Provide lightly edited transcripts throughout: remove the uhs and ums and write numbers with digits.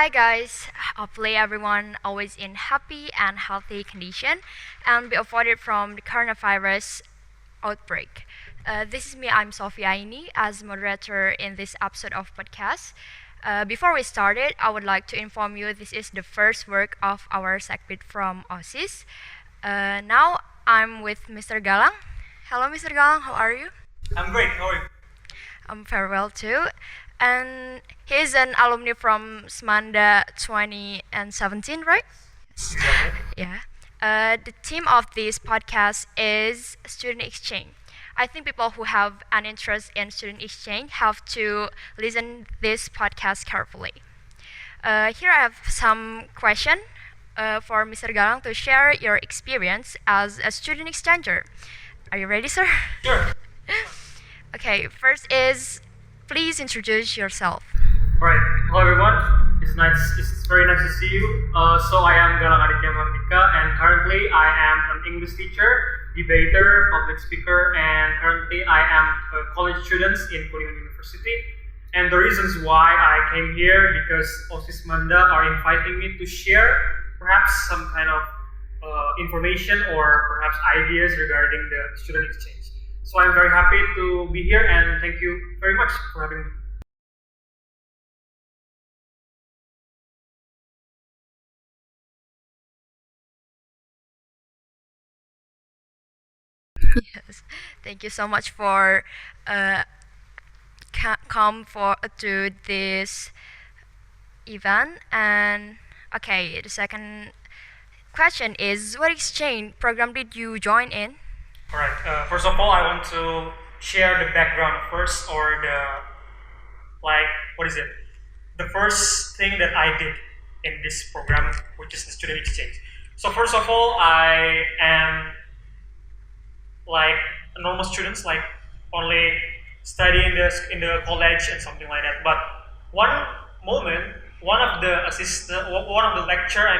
Hi guys, hopefully everyone always in happy and healthy condition and be avoided from the coronavirus outbreak. This is me, I'm Sophia Aini as moderator in this episode of podcast. Before we start it, I would like to inform you this is the first work of our segment from OSIS. Now I'm with Mr. Galang. Hello Mr. Galang, how are you? I'm great. How are you? I'm very well too. And he's an alumni from SMANDA 2017, right? Exactly. Yeah. The theme of this podcast is student exchange. I think people who have an interest in student exchange have to listen this podcast carefully. Here I have some question for Mr. Galang to share your experience as a student exchanger. Are you ready, sir? Sure. Okay, first is please introduce yourself. All right. Hello, everyone. It's very nice to see you. So I am Galang Adhitia Mahardika, and currently I am an English teacher, debater, public speaker, and currently I am a college student in Kuningan University. And the reasons why I came here because OSIS SMANDA are inviting me to share perhaps some kind of information or perhaps ideas regarding the student exchange. So I'm very happy to be here and thank you very much for having me. Yes, thank you so much for come for to this event. And okay, the second question is, what exchange program did you join in? All right. First of all, I want to share the background first, or what is it? The first thing that I did in this program, which is the student exchange. So first of all, I am like a normal students, like only studying in the college and something like that. But one moment, one of the lecturer,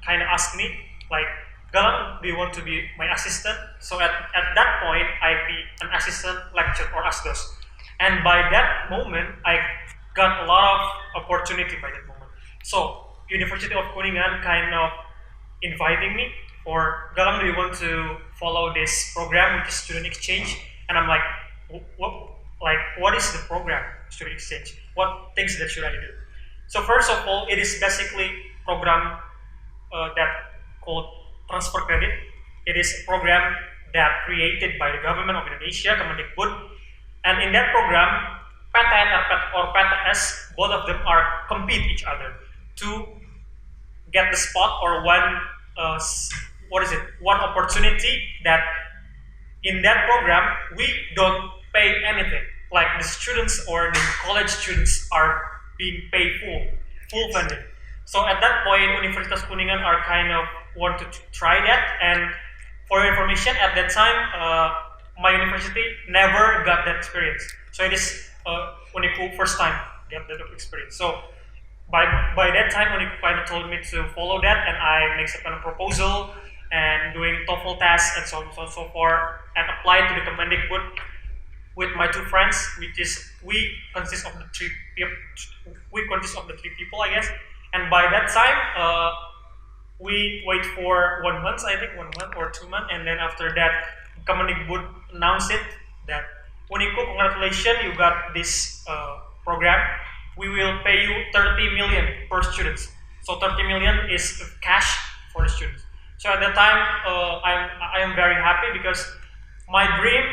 kind of asked me like, Galang, do you want to be my assistant? So at that point, I be an assistant lecturer or asdos. And by that moment, I got a lot of opportunity by that moment. So University of Kuningan kind of inviting me, or Galang, do you want to follow this program, which is student exchange? And I'm like, what is the program, student exchange? What things that should I do? So first of all, it is basically program that called transfer credit. It is a program that created by the government of Indonesia, Kemendikbud, and in that program, PTN or PTS, both of them are compete each other to get the spot or one opportunity that in that program we don't pay anything. Like the students or the college students are being paid full funding. So at that point, Universitas Kuningan are kind of want to try that. And for your information, at that time, my university never got that experience. So it is Uniku first time get that experience. So by that time, Uniku kind of told me to follow that, and I make some kind of proposal and doing TOEFL tests and so on and so forth, and applied to the Kemendikbud with my two friends, which is we consist of the three people, I guess. And by that time, we wait for 1 month, I think 1 month or 2 months, and then after that, Kemendikbud announced it that Uniku, congratulations, you got this program. We will pay you 30 million per student. So 30 million is cash for the students. So at that time, I am very happy because my dream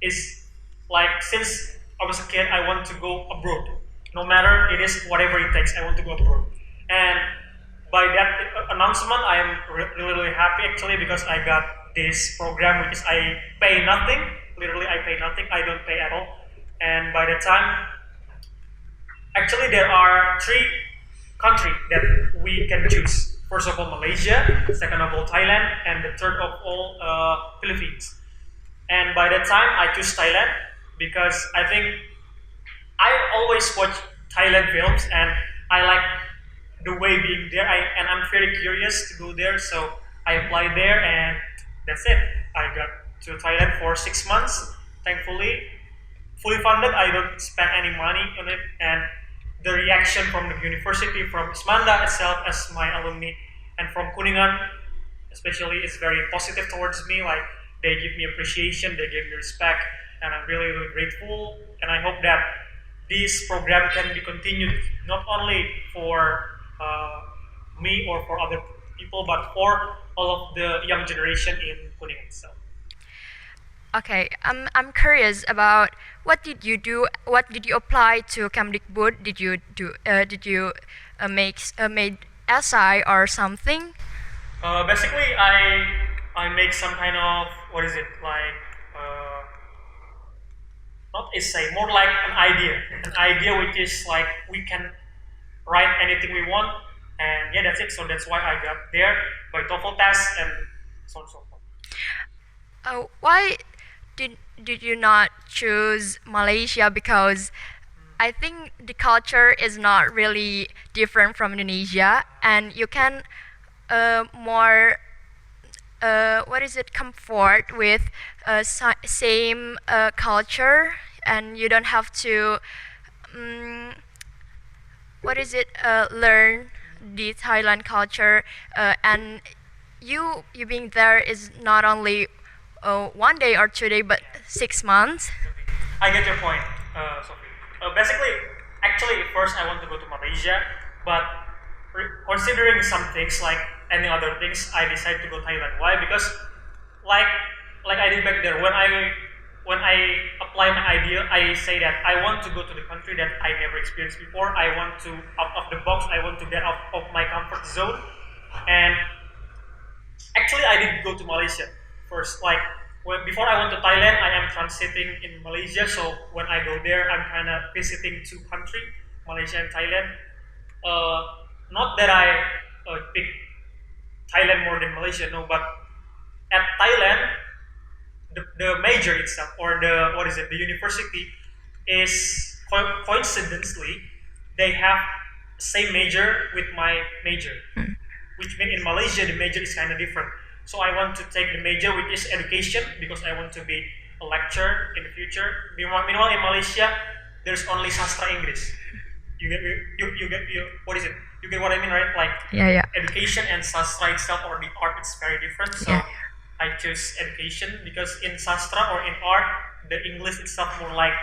is like since I was a kid, I want to go abroad. No matter it is whatever it takes, I want to go abroad. And by that announcement, I am really happy actually because I got this program, which is I pay nothing. Literally, I pay nothing. I don't pay at all. And by the time, actually, there are 3 countries that we can choose. First of all, Malaysia. Second of all, Thailand, and the third of all, Philippines. And by that time, I choose Thailand because I think I always watch Thailand films and I like the way being there. And I'm very curious to go there, so I applied there, and that's it. I got to Thailand for 6 months, thankfully, fully funded. I don't spend any money on it, and the reaction from the university, from SMANDA itself as my alumni, and from Kuningan especially is very positive towards me. Like they give me appreciation, they give me respect, and I'm really really grateful. And I hope that this program can be continued not only for me or for other people, but for all of the young generation in Kuningan itself. Okay, I'm curious about what did you do? What did you apply to Kemdikbud? Did you do? Did you made essay or something? Basically, I make some kind of what is it like? Not essay, more like an idea which is like we can write anything we want, and yeah, that's it. So that's why I got there by TOEFL test and so on and so forth. Why did you not choose Malaysia? Because I think the culture is not really different from Indonesia, and you can more comfort with same culture, and you don't have to learn the Thailand culture, and you being there is not only 1 day or 2 days, but 6 months. I get your point, Sophie. Basically, actually, first I want to go to Malaysia, but considering some things like any other things, I decided to go Thailand. Why? Because like I did back there, when I apply my idea, I say that I want to go to the country that I never experienced before. I want to out of the box. I want to get out of my comfort zone. And actually, I did go to Malaysia first. Like before I went to Thailand, I am transiting in Malaysia. So when I go there, I'm kind of visiting two countries, Malaysia and Thailand. Not that I pick Thailand more than Malaysia, no. But at Thailand, the major itself, or the university is coincidentally they have same major with my major, which means in Malaysia the major is kind of different. So I want to take the major which is education because I want to be a lecturer in the future. Meanwhile in Malaysia there's only sastra English. You get what is it? You get what I mean, right? Like education and sastra itself or the art is very different. So I choose education because in sastra or in art, the English itself more like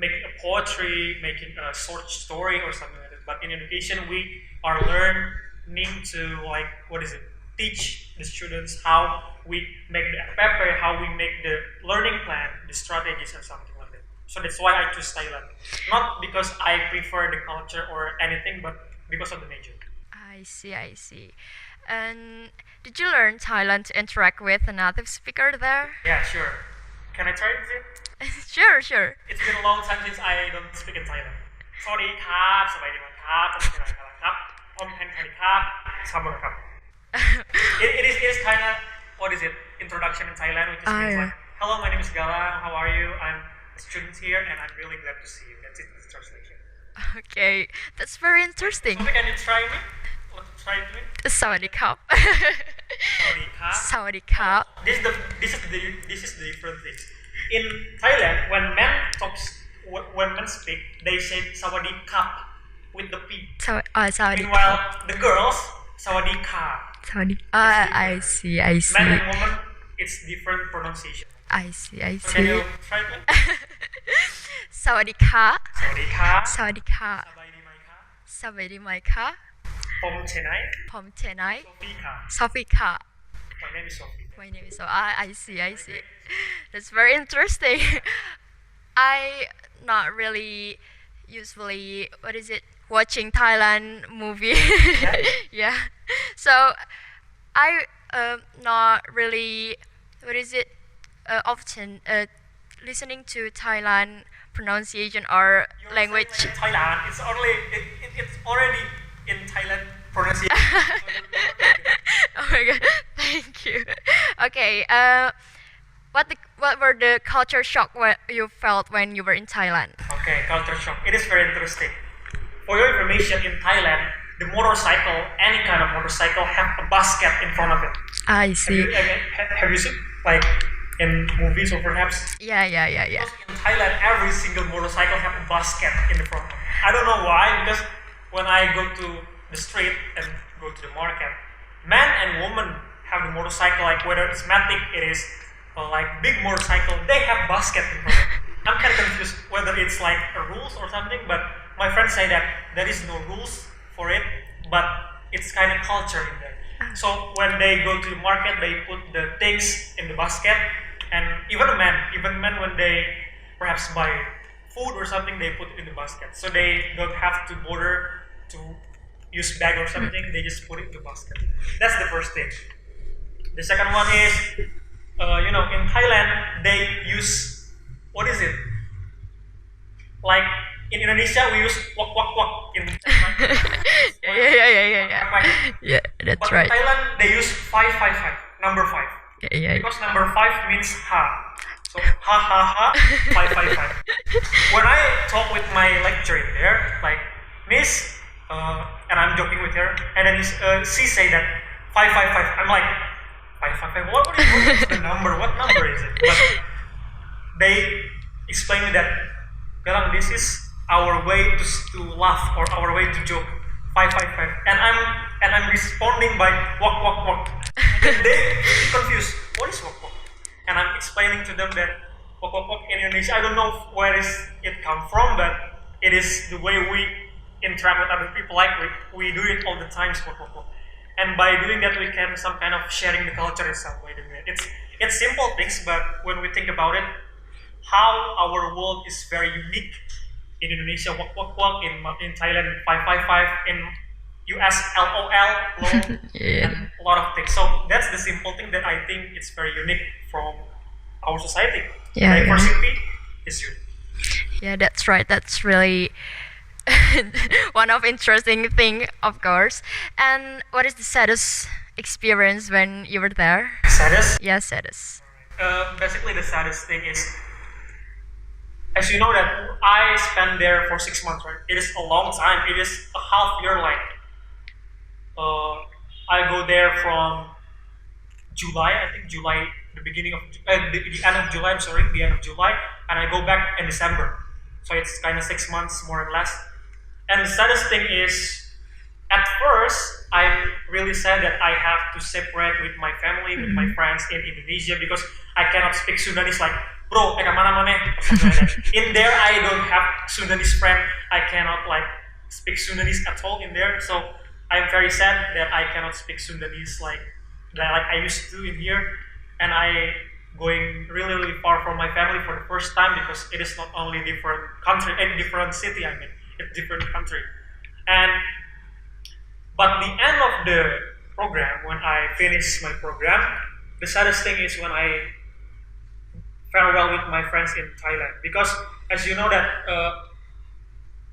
making a poetry, making a short story or something like that. But in education, we are learning to teach the students how we make the paper, how we make the learning plan, the strategies or something like that. So that's why I choose Thailand. Not because I prefer the culture or anything, but because of the major. I see. And did you learn Thailand to interact with a native speaker there? Yeah, sure. Can I try it? Sure. It's been a long time since I don't speak in Thailand. สวัสดีครับสบายดีไหมครับผมชื่อนายกาลังครับผมเป็นใครครับสวัสดีครับ It is kind of introduction in Thailand, which means like, hello, my name is Galang. How are you? I'm a student here, and I'm really glad to see you. That's it. That's translation. Okay, that's very interesting. So can you try me? Try it to me. สวัสดีครับ สวัสดีครับ This is the different thing. In Thailand, when men speak, they say "sawadee kap" with the p. สวัสดี Meanwhile, the girls "sawadee ka." สวัสดี I see Men and women, it's different pronunciation. I see So can you try it? สวัสดีค่ะ สวัสดีครับ สวัสดีค่ะ สบายดีไหมครับ สวัสดีไหมคะ ผมเชนาย ผมเชนาย Sophie ค่ะ Sophie ค่ะ My name is Sophie. My name is I see. That's very interesting. I not really usually watching Thailand movie. Yeah. So I not really often listening to Thailand pronunciation or You're language. saying like Thailand. It's already in Thailand pronunciation. Oh my god, thank you. Okay, what were the culture shock you felt when you were in Thailand? Okay, culture shock. It is very interesting. For your information, in Thailand, the motorcycle, any kind of motorcycle, have a basket in front of it. I see. Have you seen like in movies or perhaps? Yeah. Because in Thailand, every single motorcycle have a basket in the front. I don't know why, because when I go to the street and go to the market, man and woman have the motorcycle, like whether it's matic, it is like big motorcycle, they have basket in front. I'm kind of confused whether it's like a rules or something, but my friends say that there is no rules for it, but it's kind of culture in there. So when they go to the market, they put the things in the basket, and even men when they perhaps buy food or something, they put it in the basket. So they don't have to bother to use bag or something, they just put it in the basket. That's the first thing. The second one is, in Thailand, they use, what is it? Like in Indonesia, we use wak wak wak. Yeah. Yeah, that's but right. in Thailand, they use 555, number 5. Yeah. Because number 5 means ha. So ha ha ha, 555. When I talk with my lecturer there, like, Miss, and I'm joking with her, and then she say that 555. I'm like, 555. What is the number? What number is it? But they explain me that, Galang, this is our way to laugh or our way to joke. 555. And I'm responding by wak wak wak. And they confused. What is wak wak? And I'm explaining to them that wak wak wak in Indonesia, I don't know where is it come from, but it is the way we interact with other people. Like we do it all the time. Wak wak wak. And by doing that, we can some kind of sharing the culture itself. By doing it, it's simple things, but when we think about it, how our world is very unique. In Indonesia, wak wak wak. In Thailand, 555. In US, LOL, lol, Yeah. and a lot of things. So that's the simple thing that I think it's very unique from our society. Yeah. Diversity is unique. Yeah, that's right. That's really one of interesting thing, of course. And what is the saddest experience when you were there? Saddest? Yeah, saddest. Basically, the saddest thing is, as you know that I spent there for 6 months, right? It is a long time. It is a half year. Like, I go there from July, I think July, the beginning of the end of July. I'm sorry, the end of July, and I go back in December. So it's kind of 6 months more or less. And the saddest thing is, at first, I'm really sad that I have to separate with my family, with my friends in Indonesia, because I cannot speak Sundanese. Like, bro, mana? In there, I don't have Sundanese friend. I cannot like speak Sundanese at all in there. So I'm very sad that I cannot speak Sundanese like I used to in here. And I going really, really far from my family for the first time, because it is not only different country and different city. I mean, it's different country. But the end of the program, when I finish my program, the saddest thing is when I farewell with my friends in Thailand, because as you know that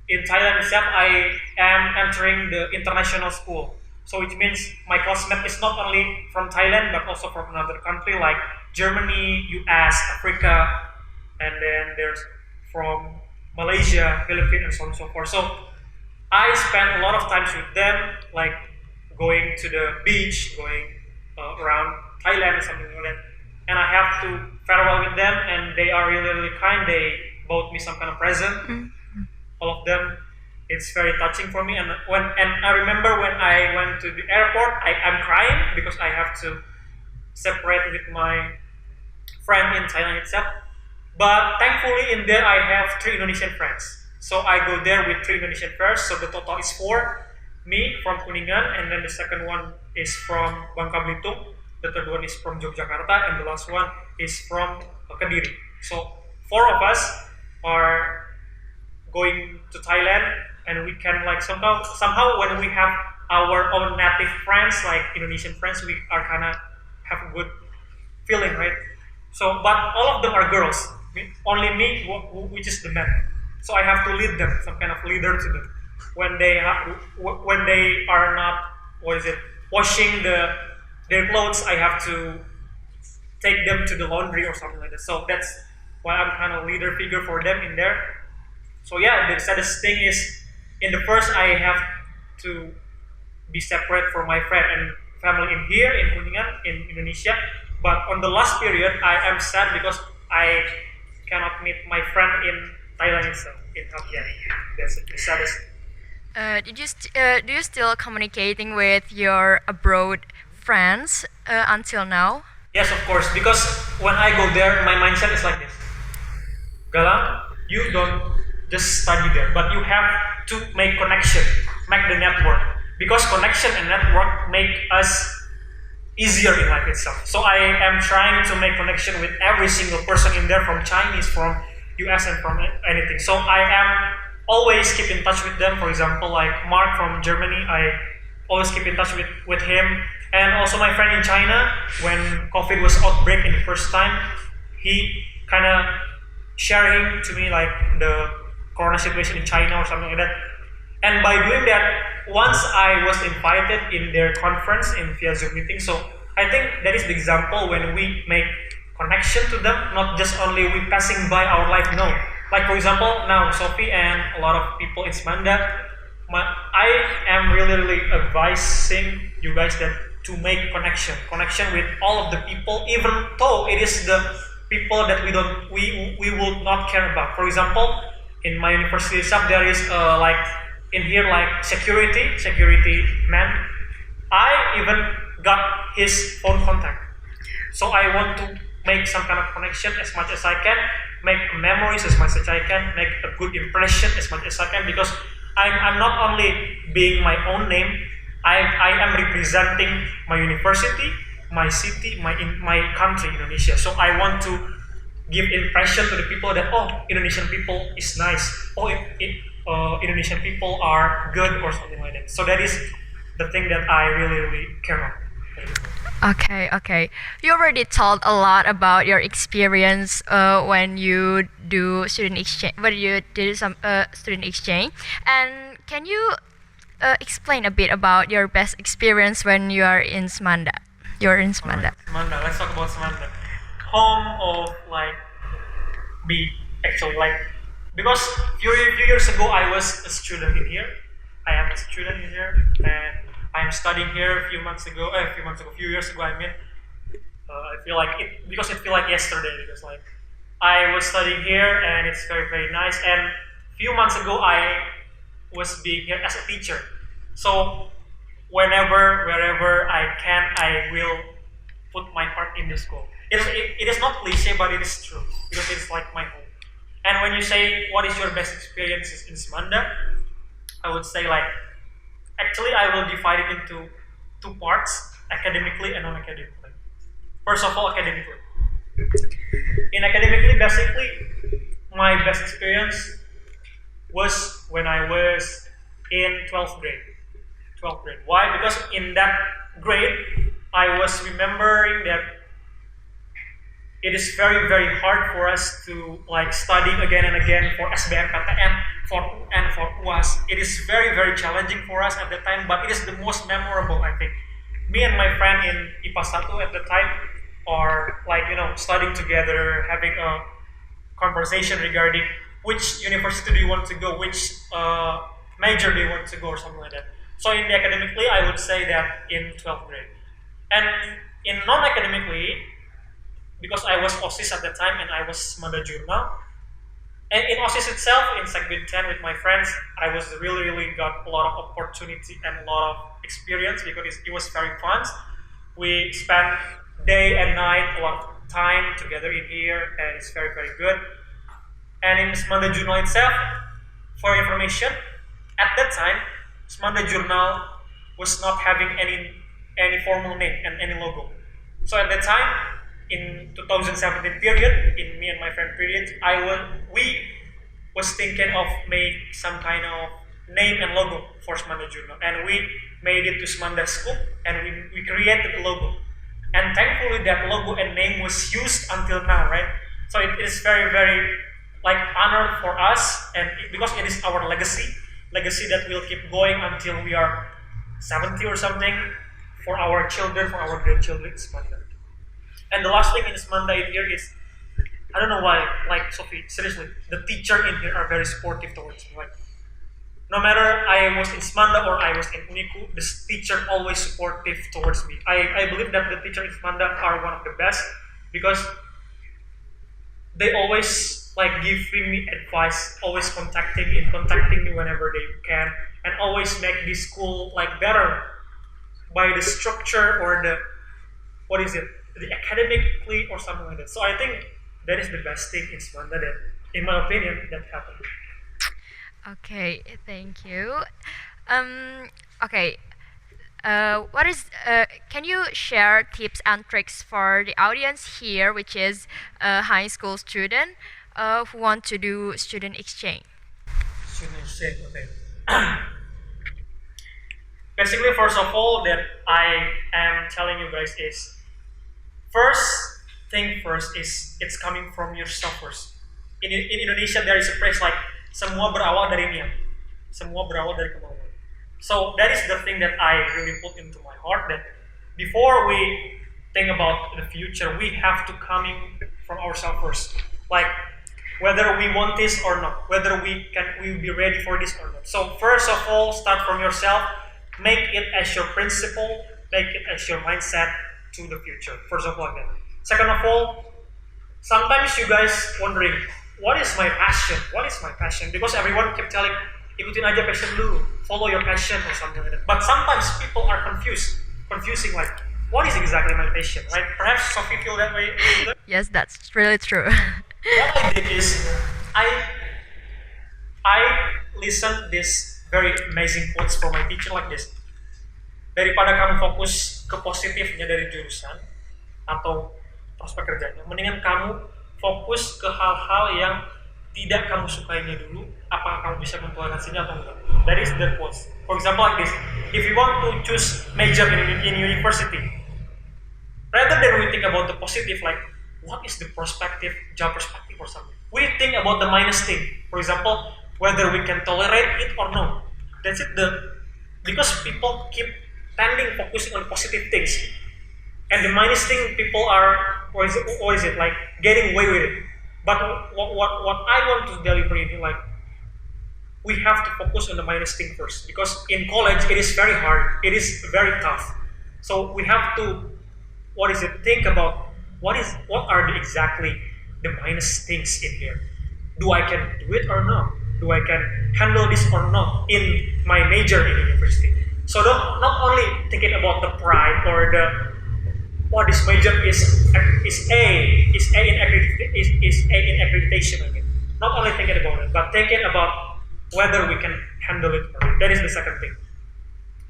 in Thailand itself, I am entering the international school. So it means my classmate is not only from Thailand but also from another country like Germany, US, Africa, and then there's from Malaysia, Philippines, and so on and so forth. So I spent a lot of times with them, like going to the beach, going around Thailand or something like that. And I have to farewell with them, and they are really, really kind. They bought me some kind of present. All of them. It's very touching for me. And I remember when I went to the airport, I'm crying because I have to separate with my friend in Thailand itself. But thankfully in there I have 3 Indonesian friends. So I go there with 3 Indonesian friends. So the total is 4. Me from Kuningan, and then the second one is from Bangka Belitung. The third one is from Yogyakarta, and the last one is from Kediri. So 4 of us are going to Thailand, and we can like somehow when we have our own native friends, like Indonesian friends, we are kind of have a good feeling, right? So, but all of them are girls. Only me, which is the man. So I have to lead them, some kind of leader to them. When they are not, washing their clothes, I have to take them to the laundry or something like that. So that's why I'm kind of leader figure for them in there. So yeah, the saddest thing is, in the first I have to be separate from my friend and family in here in Kuningan in Indonesia. But on the last period, I am sad because I cannot meet my friend in Thailand itself, in Hatia. That's it. The saddest. Do you still communicating with your abroad friends until now? Yes, of course. Because when I go there, my mindset is like this. Galang, you don't just study there, but you have to make connection, make the network. Because connection and network make us easier in life itself. So I am trying to make connection with every single person in there, from Chinese, from US, and from anything. So I am always keep in touch with them. For example, like Mark from Germany, I always keep in touch with him. And also my friend in China, when COVID was outbreak in the first time, he kind of sharing to me like the corona situation in China or something like that. And by doing that, once I was invited in their conference in via Zoom meeting, so I think that is the example when we make connection to them, not just only we passing by our life. No, like for example now Sophie and a lot of people in SMANDA, I am really advising you guys that to make connection with all of the people, even though it is the people that we will not care about. For example, in my university itself, there is like in here like security man. I even got his phone contact, so I want to make some kind of connection as much as I can, make memories as much as I can, make a good impression as much as I can, because I'm not only being my own name, I am representing my university, my city, my country, Indonesia. So I want to give impression to the people that Indonesian people is nice, Indonesian people are good or something like that. So that is the thing that I really care about. Okay. You already told a lot about your experience when you do student exchange. When you did some student exchange, and can you explain a bit about your best experience when you are in SMANDA? You're in SMANDA. SMANDA. Let's talk about SMANDA. Home of like actually like, because few years ago I was a student in here. I am a student in here, and I am studying here a few years ago. I mean, I feel like it because it feel like yesterday, because like I was studying here and it's very nice. And few months ago I was being here as a teacher. So wherever I can, I will put my heart in the school. It is not cliche, but it is true, because it's like my home. And when you say what is your best experiences in SMANDA, I would say like, actually I will divide it into two parts, academically and non-academically. First of all, academically. In academically, basically, my best experience was when I was in 12th grade. Why? Because in that grade, I was remembering that it is very hard for us to like study again and again for SBMPTN, for UAS. It is very challenging for us at the time, but it is the most memorable, I think. Me and my friend in IPA 1 at the time are like, studying together, having a conversation regarding which university do you want to go, which major do you want to go, or something like that. So in the academically, I would say that in 12th grade. And in non-academically, because I was OSIS at the time and I was SMANDA Journal, and in OSIS itself, in Segment 10 with my friends, I was really got a lot of opportunity and a lot of experience, because it was very fun. We spent day and night a lot of time together in here, and it's very good. And in SMANDA Journal itself, for information, at that time, SMANDA Journal was not having any formal name and any logo. So at that time, in 2017 period, in me and my friend period, we was thinking of make some kind of name and logo for SMANDA Journal, and we made it to SMANDA School, and we created a logo. And thankfully that logo and name was used until now, right? So it is very like honor for us, and because it is our legacy that will keep going until we are 70 or something, for our children, for our grandchildren, SMANDA. And the last thing in SMANDA in here is, I don't know why, like Sophie, seriously, the teacher in here are very supportive towards me. Like, no matter I was in SMANDA or I was in Untuk, the teacher always supportive towards me. I believe that the teacher in SMANDA are one of the best, because they always like giving me advice, always contacting me whenever they can, and always make this school like better by the structure or the what is it, the academically or something like that. So I think that is the best thing in Smanda that, in my opinion, that happened. Okay, thank you. Um, okay, what is? Can you share tips and tricks for the audience here, which is a high school student who want to do student exchange? Student exchange, okay. Basically, first of all, that I am telling you guys is first thing first is it's coming from yourself first. In Indonesia, there is a phrase like semua berawal dari niat, semua berawal dari kemauan. So that is the thing that I really put into my heart that before we think about the future, we have to coming from ourselves first. Like whether we want this or not, whether we will be ready for this or not. So first of all, start from yourself. Make it as your principle. Make it as your mindset to the future. First of all, again. Second of all, sometimes you guys wondering, what is my passion? What is my passion? Because everyone keep telling, ikutin aja passion dulu, follow your passion or something like that. But sometimes people are confusing like, what is exactly my passion, right? Perhaps some people feel that way. Yes, that's really true. What I did is, I listened this very amazing quotes from my teacher like this. Daripada kamu fokus ke positifnya dari jurusan atau prospek kerjanya, mendingan kamu fokus ke hal-hal yang tidak kamu sukainya dulu, apakah kamu bisa mentoleransinya atau enggak. That is the quotes. For example like this, if you want to choose major in university, rather than we think about the positive like what is the perspective, job perspective or something, we think about the minus thing. For example, whether we can tolerate it or not. That's it. Because people keep tending focusing on positive things, and the minus thing people are what is it like getting away with it. But what I want to deliver is like we have to focus on the minus thing first, because in college it is very hard, it is very tough. So we have to think about what are exactly the minus things in here. Do I can do it or not? Do I can handle this or not in my major in university? So not only thinking about the pride or the what this major is A in accreditation. I mean, not only thinking about it, but thinking about whether we can handle it or not. That is the second thing.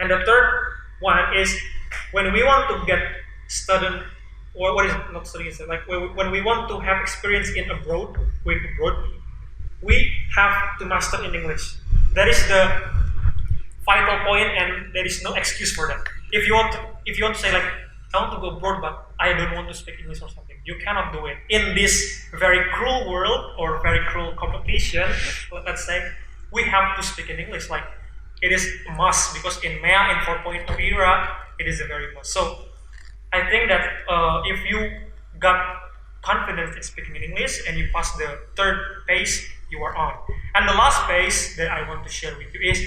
And the third one is when we want to get student, or what is not studying, like when we want to have experience in abroad, we have to master in English. That is the vital point, and there is no excuse for that. If you want to say like I want to go abroad, but I don't want to speak English or something, you cannot do it in this very cruel world or very cruel competition. Let's say we have to speak in English. Like it is a must, because in MEA in 4.0 era, it is a very must. So I think that if you got confidence in speaking in English and you pass the third phase, you are on. And the last phase that I want to share with you is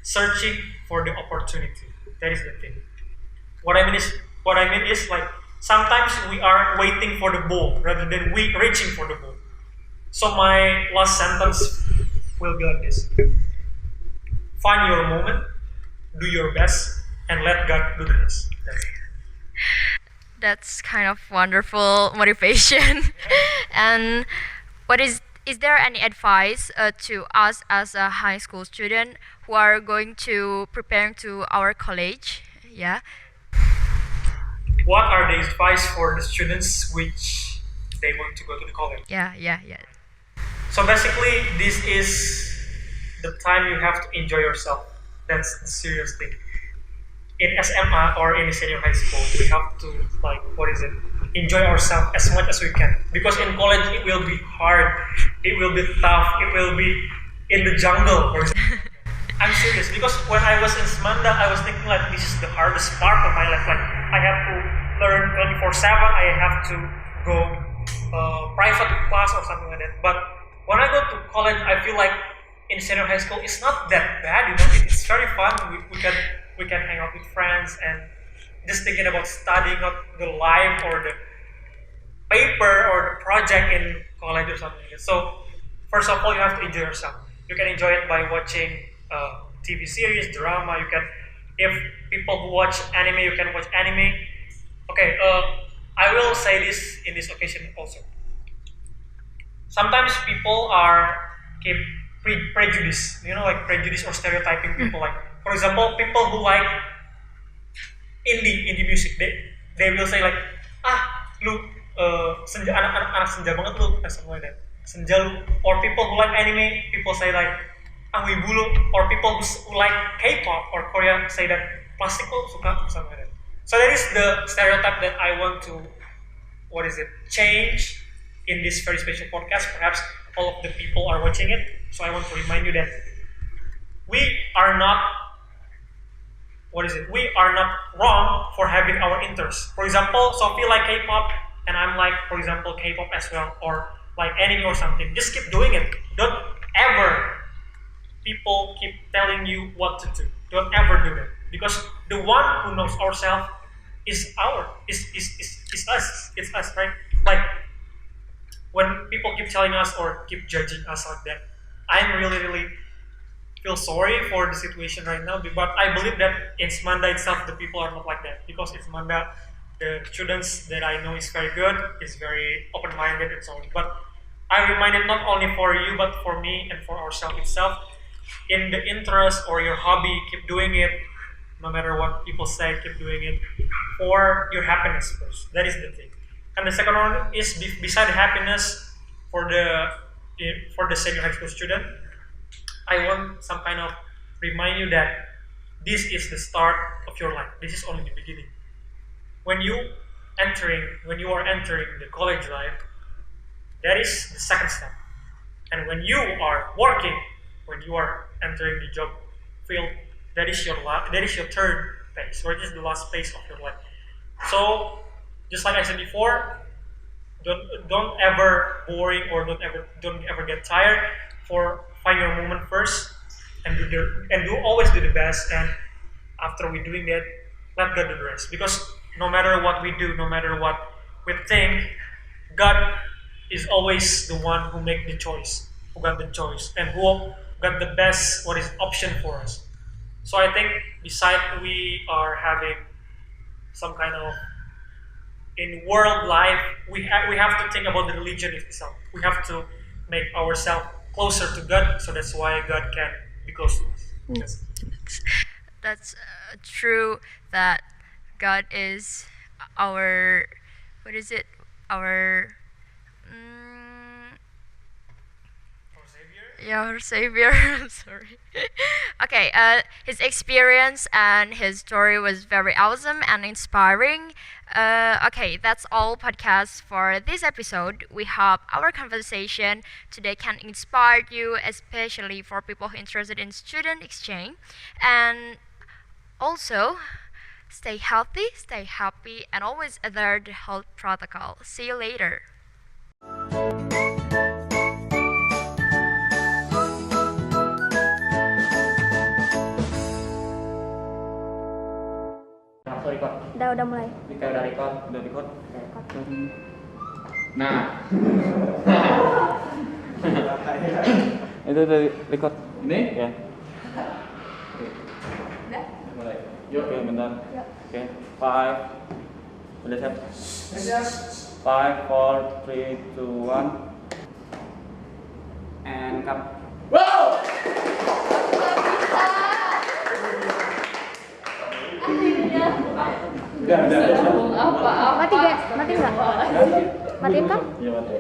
searching for the opportunity. That is the thing. What I mean is like sometimes we are waiting for the ball rather than we reaching for the ball. So my last sentence will be like this: find your moment, do your best, and let God do the rest. That's it. That's kind of wonderful motivation. And what is there any advice to us as a high school student who are going to preparing to our college? Yeah. What are the advice for the students which they want to go to the college? Yeah. So basically, this is the time you have to enjoy yourself. That's the serious thing. In SMA or in senior high school, we have to enjoy ourselves as much as we can. Because in college it will be hard, it will be tough, it will be in the jungle. I'm serious, because when I was in SMANDA, I was thinking like this is the hardest part of my life. Like I have to learn 24/7, I have to go private class or something like that. But when I go to college, I feel like in senior high school it's not that bad. It's very fun. We can hang out with friends and just thinking about studying, not the life or the paper or the project in college or something like that. So first of all, you have to enjoy yourself. You can enjoy it by watching TV series, drama. You can, if people who watch anime, you can watch anime. Okay, I will say this in this occasion also. Sometimes people are keep prejudice, like prejudice or stereotyping people. Like, for example, people who like indie music, they will say like, lu senja anak senja banget lu, something like that. Senja lu. Or people who like anime, people say like, wibu lu. Or people who like K-pop or Korea say that plastik lu suka, something like that. So that is the stereotype that I want to, change in this very special podcast. Perhaps all of the people are watching it, so I want to remind you that we are not, we are not wrong for having our interests. For example, Sophie like K-pop, and I'm like, for example, K-pop as well, or like anime or something. Just keep doing it. Don't ever people keep telling you what to do. Don't ever do that, because the one who knows ourselves is us. It's us, right? Like, when people keep telling us or keep judging us like that, I'm really feel sorry for the situation right now. But I believe that in SMANDA itself, the people are not like that, because in SMANDA, the students that I know is very good, is very open-minded and so on. But I remind it not only for you, but for me and for ourselves itself. In the interest or your hobby, keep doing it. No matter what people say, keep doing it for your happiness first. That is the thing. And the second one is beside happiness for the senior high school student, I want some kind of remind you that this is the start of your life. This is only the beginning. When you are entering the college life, that is the second step. And when you are working, when you are entering the job field, that is your third phase, or it is the last phase of your life. So, just like I said before, don't ever boring or don't ever get tired. Find your moment first, and always do the best. And after we doing that, let God do the rest. Because no matter what we do, no matter what we think, God is always the one who make the choice, who got the choice, and who got the best option for us. So I think besides we are having some kind of in world life, we have to think about the religion itself. We have to make ourselves closer to God, so that's why God can be close to us. Yes. That's true that God is our, our our savior. I'm sorry. Okay, his experience and his story was very awesome and inspiring. Okay, that's all podcasts for this episode. We hope our conversation today can inspire you, especially for people who are interested in student exchange. And also, stay healthy, stay happy, and always adhere the health protocol. See you later. Udah mulai. Udah record. Nah. Itu udah record. Ini? Ya. Udah? Mulai. Yuk, oke, bentar. Yuk. Oke, 5. Udah siap? 5, 4, 3, 2, 1. And come. Wow! Udah. Mati nggak? Matiin kah? Iya, mati.